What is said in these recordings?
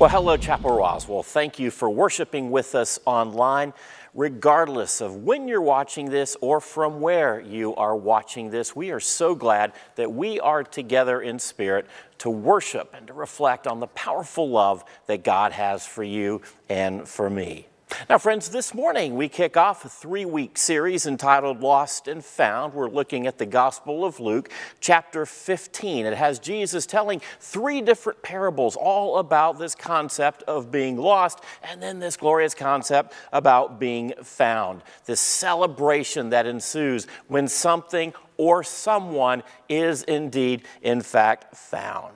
Well, hello, Chapel Roswell. Thank you for worshiping with us online. Regardless of when you're watching this or from where you are watching this, we are so glad that we are together in spirit to worship and to reflect on the powerful love that God has for you and for me. Now, friends, this morning we kick off a 3-week series entitled Lost and Found. We're looking at the Gospel of Luke, chapter 15. It has Jesus telling 3 different parables all about this concept of being lost and then this glorious concept about being found. This celebration that ensues when something or someone is indeed, in fact, found.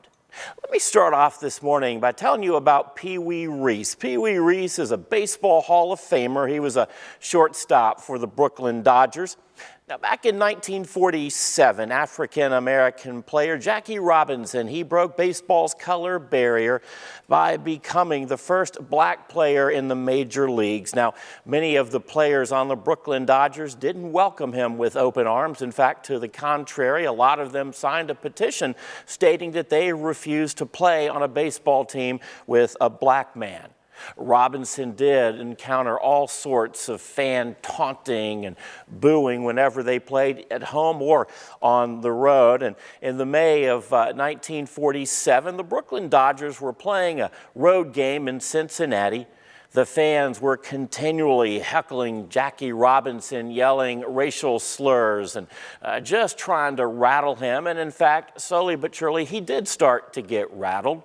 Let me start off this morning by telling you about Pee Wee Reese. Pee Wee Reese is a baseball Hall of Famer. He was a shortstop for the Brooklyn Dodgers. Now, back in 1947, African-American player Jackie Robinson, he broke baseball's color barrier by becoming the first black player in the major leagues. Now, many of the players on the Brooklyn Dodgers didn't welcome him with open arms. In fact, to the contrary, a lot of them signed a petition stating that they refused to play on a baseball team with a black man. Robinson did encounter all sorts of fan taunting and booing whenever they played at home or on the road. And in the May of 1947, the Brooklyn Dodgers were playing a road game in Cincinnati. The fans were continually heckling Jackie Robinson, yelling racial slurs and just trying to rattle him. And in fact, slowly but surely, he did start to get rattled.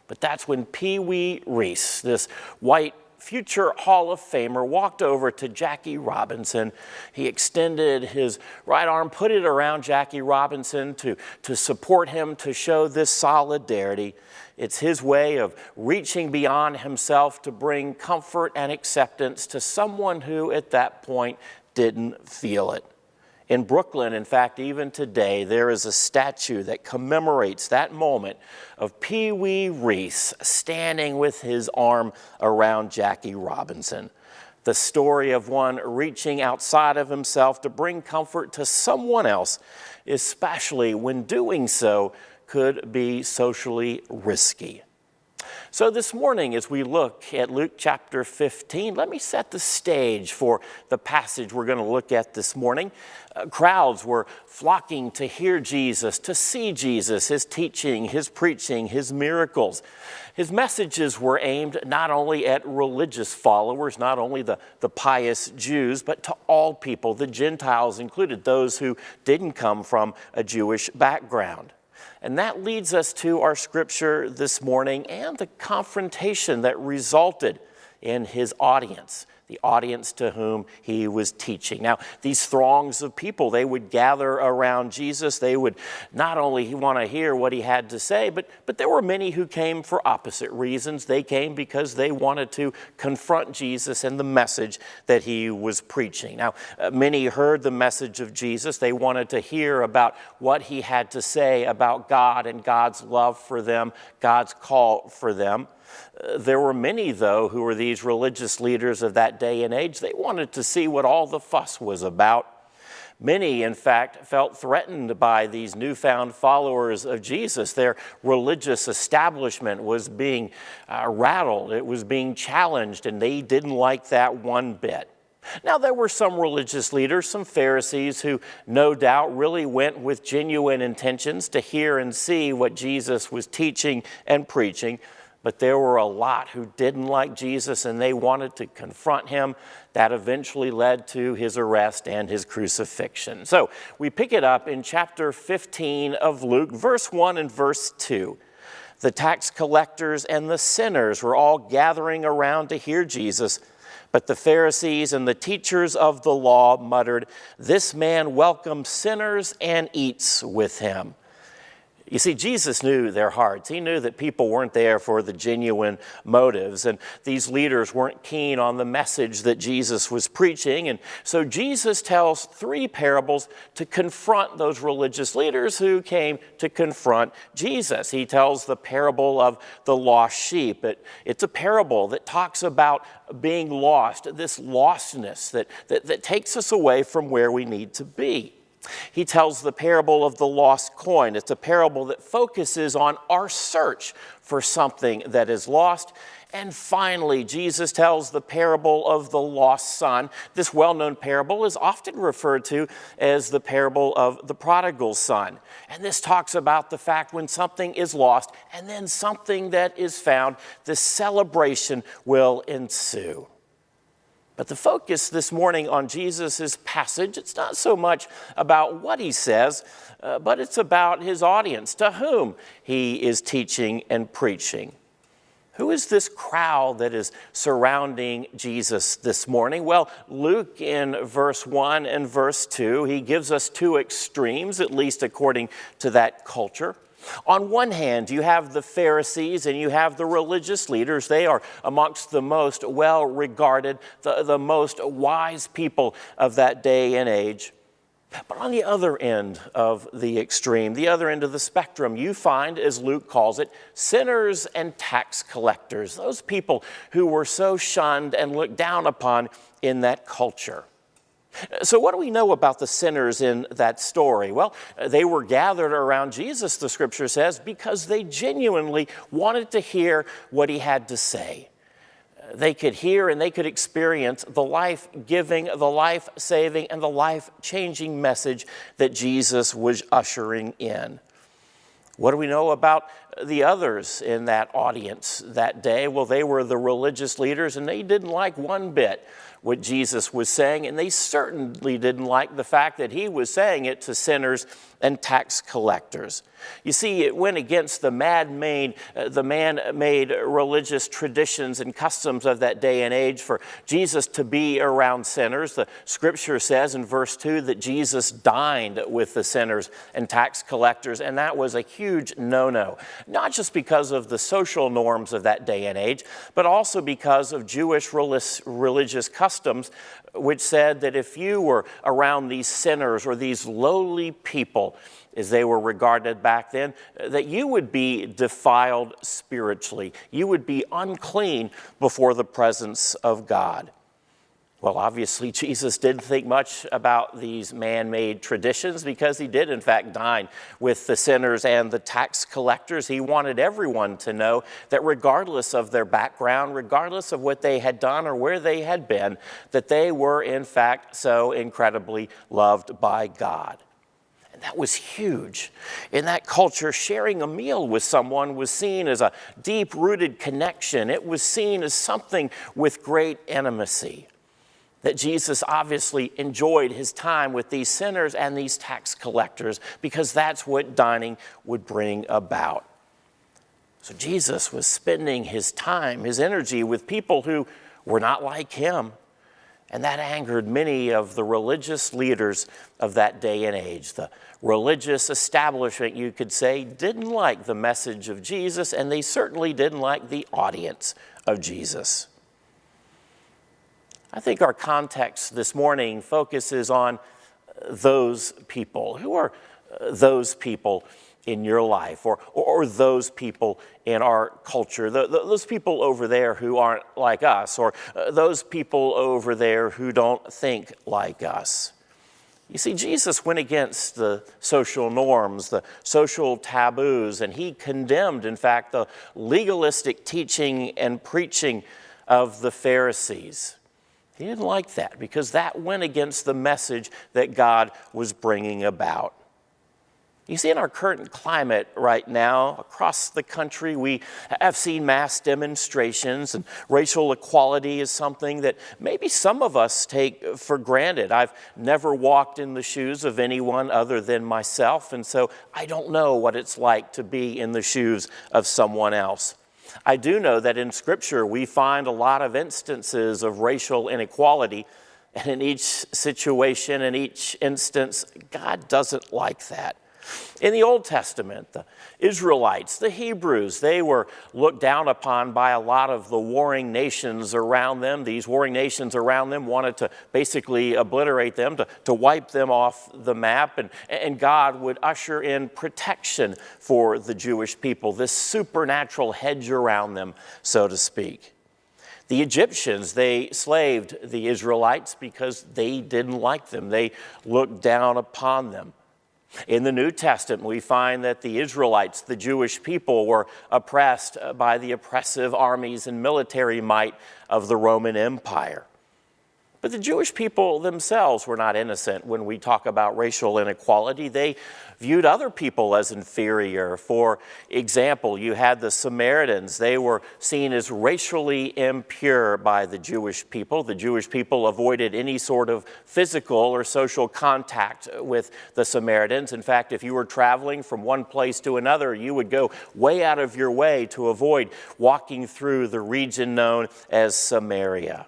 But that's when Pee Wee Reese, this white future Hall of Famer, walked over to Jackie Robinson. He extended his right arm, put it around Jackie Robinson to support him, to show this solidarity. It's his way of reaching beyond himself to bring comfort and acceptance to someone who at that point didn't feel it. In Brooklyn, in fact, even today, there is a statue that commemorates that moment of Pee Wee Reese standing with his arm around Jackie Robinson. The story of one reaching outside of himself to bring comfort to someone else, especially when doing so could be socially risky. So this morning, as we look at Luke chapter 15, let me set the stage for the passage we're going to look at this morning. Crowds were flocking to hear Jesus, to see Jesus, his teaching, his preaching, his miracles. His messages were aimed not only at religious followers, not only the pious Jews, but to all people, the Gentiles included, those who didn't come from a Jewish background. And that leads us to our scripture this morning and the confrontation that resulted in his audience, the audience to whom he was teaching. Now, these throngs of people, they would gather around Jesus. They would not only want to hear what he had to say, but there were many who came for opposite reasons. They came because they wanted to confront Jesus and the message that he was preaching. Now, many heard the message of Jesus. They wanted to hear about what he had to say about God and God's love for them, God's call for them. There were many, though, who were these religious leaders of that day and age. They wanted to see what all the fuss was about. Many, in fact, felt threatened by these newfound followers of Jesus. Their religious establishment was being rattled. It was being challenged, and they didn't like that one bit. Now, there were some religious leaders, some Pharisees, who no doubt really went with genuine intentions to hear and see what Jesus was teaching and preaching. But there were a lot who didn't like Jesus and they wanted to confront him. That eventually led to his arrest and his crucifixion. So we pick it up in chapter 15 of Luke, verse 1 and verse 2. The tax collectors and the sinners were all gathering around to hear Jesus. But the Pharisees and the teachers of the law muttered, "This man welcomes sinners and eats with him." You see, Jesus knew their hearts. He knew that people weren't there for the genuine motives, and these leaders weren't keen on the message that Jesus was preaching. And so Jesus tells 3 parables to confront those religious leaders who came to confront Jesus. He tells the parable of the lost sheep. It's a parable that talks about being lost, this lostness that takes us away from where we need to be. He tells the parable of the lost coin. It's a parable that focuses on our search for something that is lost. And finally, Jesus tells the parable of the lost son. This well-known parable is often referred to as the parable of the prodigal son. And this talks about the fact when something is lost and then something that is found, the celebration will ensue. But the focus this morning on Jesus' passage, it's not so much about what he says, but it's about his audience, to whom he is teaching and preaching. Who is this crowd that is surrounding Jesus this morning? Well, Luke in verse 1 and verse 2, he gives us two extremes, at least according to that culture. On one hand, you have the Pharisees and you have the religious leaders. They are amongst the most well-regarded, the most wise people of that day and age. But on the other end of the extreme, the other end of the spectrum, you find, as Luke calls it, sinners and tax collectors, those people who were so shunned and looked down upon in that culture. So what do we know about the sinners in that story? Well, they were gathered around Jesus, the scripture says, because they genuinely wanted to hear what he had to say. They could hear and they could experience the life-giving, the life-saving, and the life-changing message that Jesus was ushering in. What do we know about the others in that audience that day? Well, they were the religious leaders, and they didn't like one bit what Jesus was saying, and they certainly didn't like the fact that he was saying it to sinners and tax collectors. You see, it went against the man-made religious traditions and customs of that day and age for Jesus to be around sinners. The scripture says in verse 2 that Jesus dined with the sinners and tax collectors, and that was a huge no-no. Not just because of the social norms of that day and age, but also because of Jewish religious customs, which said that if you were around these sinners or these lowly people, as they were regarded back then, that you would be defiled spiritually. You would be unclean before the presence of God. Well, obviously, Jesus didn't think much about these man-made traditions because he did, in fact, dine with the sinners and the tax collectors. He wanted everyone to know that regardless of their background, regardless of what they had done or where they had been, that they were, in fact, so incredibly loved by God. And that was huge. In that culture, sharing a meal with someone was seen as a deep-rooted connection. It was seen as something with great intimacy. That Jesus obviously enjoyed his time with these sinners and these tax collectors because that's what dining would bring about. So Jesus was spending his time, his energy with people who were not like him. And that angered many of the religious leaders of that day and age. The religious establishment, you could say, didn't like the message of Jesus, and they certainly didn't like the audience of Jesus. I think our context this morning focuses on those people. Who are those people in your life or those people in our culture? Those people over there who aren't like us, or those people over there who don't think like us. You see, Jesus went against the social norms, the social taboos, and he condemned, in fact, the legalistic teaching and preaching of the Pharisees. He didn't like that because that went against the message that God was bringing about. You see, in our current climate right now, across the country, we have seen mass demonstrations, and racial equality is something that maybe some of us take for granted. I've never walked in the shoes of anyone other than myself, and so I don't know what it's like to be in the shoes of someone else. I do know that in Scripture we find a lot of instances of racial inequality, and in each situation, in each instance, God doesn't like that. In the Old Testament, the Israelites, the Hebrews, they were looked down upon by a lot of the warring nations around them. These warring nations around them wanted to basically obliterate them, to wipe them off the map, and God would usher in protection for the Jewish people, this supernatural hedge around them, so to speak. The Egyptians, they slaved the Israelites because they didn't like them. They looked down upon them. In the New Testament, we find that the Israelites, the Jewish people, were oppressed by the oppressive armies and military might of the Roman Empire. But the Jewish people themselves were not innocent when we talk about racial inequality. They viewed other people as inferior. For example, you had the Samaritans. They were seen as racially impure by the Jewish people. The Jewish people avoided any sort of physical or social contact with the Samaritans. In fact, if you were traveling from one place to another, you would go way out of your way to avoid walking through the region known as Samaria.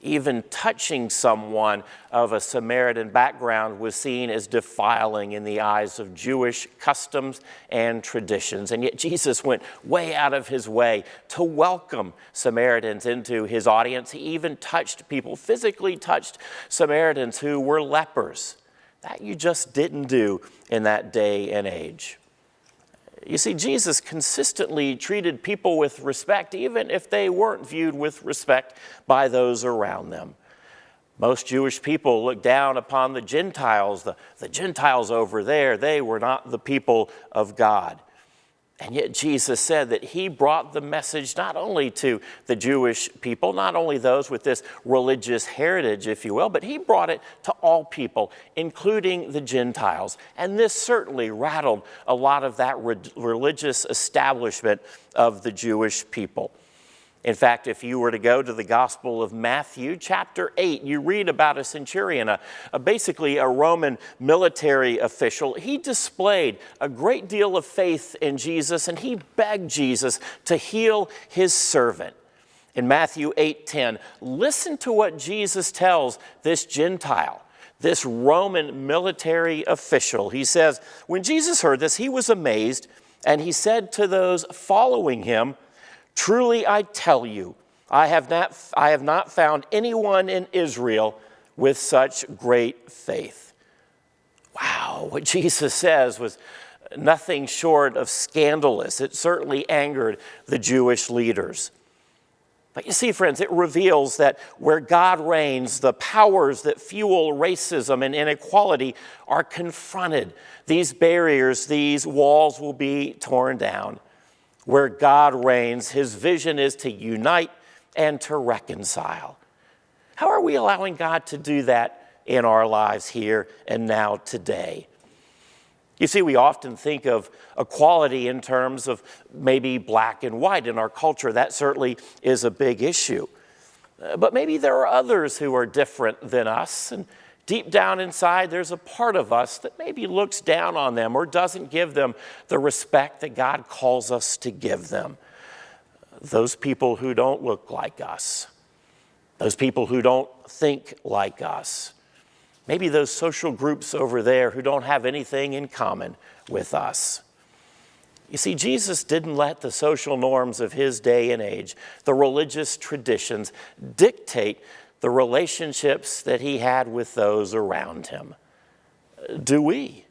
Even touching someone of a Samaritan background was seen as defiling in the eyes of Jewish customs and traditions. And yet Jesus went way out of his way to welcome Samaritans into his audience. He even touched people, physically touched Samaritans who were lepers. That you just didn't do in that day and age. You see, Jesus consistently treated people with respect, even if they weren't viewed with respect by those around them. Most Jewish people looked down upon the Gentiles. The Gentiles over there, they were not the people of God. And yet Jesus said that he brought the message not only to the Jewish people, not only those with this religious heritage, if you will, but he brought it to all people, including the Gentiles. And this certainly rattled a lot of that religious establishment of the Jewish people. In fact, if you were to go to the Gospel of Matthew, chapter 8, you read about a centurion, basically a Roman military official. He displayed a great deal of faith in Jesus, and he begged Jesus to heal his servant. In Matthew 8:10, listen to what Jesus tells this Gentile, this Roman military official. He says, when Jesus heard this, he was amazed, and he said to those following him, truly I tell you, I have not found anyone in Israel with such great faith. Wow, what Jesus says was nothing short of scandalous. It certainly angered the Jewish leaders. But you see, friends, it reveals that where God reigns, the powers that fuel racism and inequality are confronted. These barriers, these walls will be torn down. Where God reigns, his vision is to unite and to reconcile. How are we allowing God to do that in our lives here and now today? You see, we often think of equality in terms of maybe black and white in our culture. That certainly is a big issue. But maybe there are others who are different than us, and deep down inside, there's a part of us that maybe looks down on them or doesn't give them the respect that God calls us to give them. Those people who don't look like us, those people who don't think like us, maybe those social groups over there who don't have anything in common with us. You see, Jesus didn't let the social norms of his day and age, the religious traditions, dictate the relationships that he had with those around him. Do we?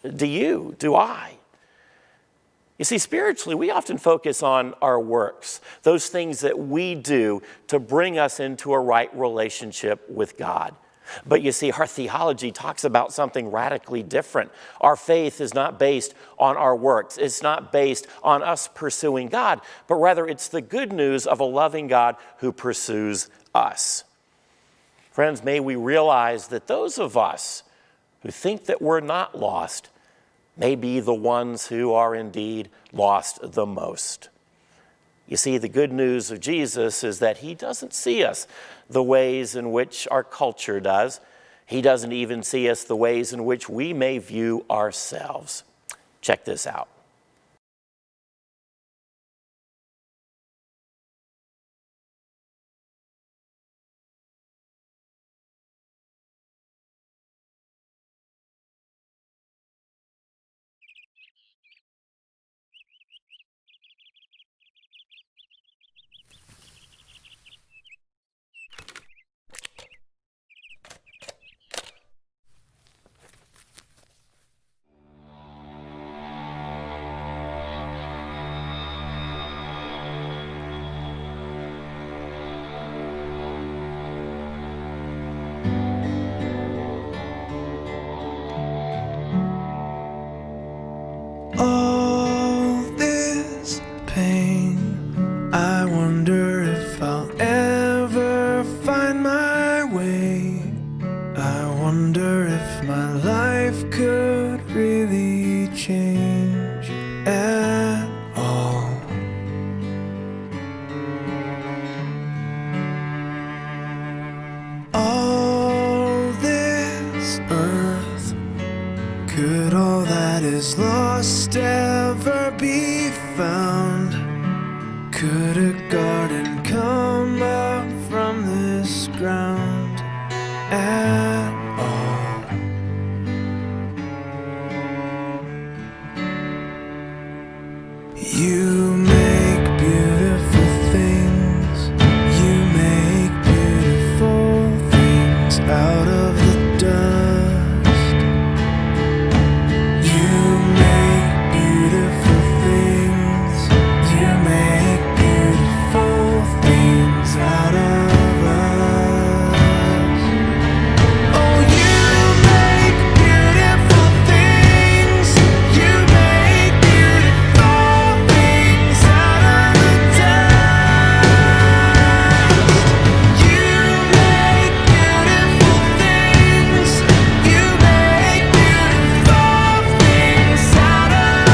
Do you? Do I? You see, spiritually, we often focus on our works, those things that we do to bring us into a right relationship with God. But you see, our theology talks about something radically different. Our faith is not based on our works. It's not based on us pursuing God, but rather it's the good news of a loving God who pursues us. Friends, may we realize that those of us who think that we're not lost may be the ones who are indeed lost the most. You see, the good news of Jesus is that he doesn't see us the ways in which our culture does. He doesn't even see us the ways in which we may view ourselves. Check this out. is lost ever be found? Could a garden come up from this ground at all? You make beautiful things. You make beautiful things out of the dust. You make beautiful things. You make beautiful things out of us. Oh, you make beautiful things. You make beautiful things out of the dust. You make beautiful things. You make beautiful things out of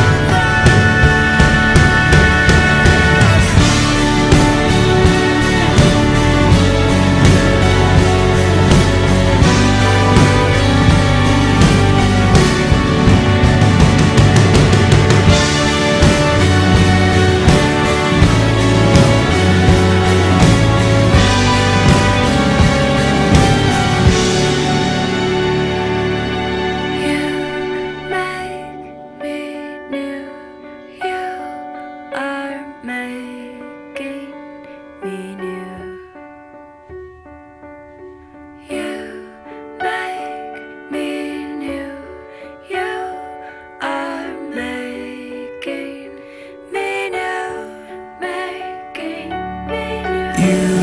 You make me new. You are making me new. You make me new. You are making me new. Making me new. You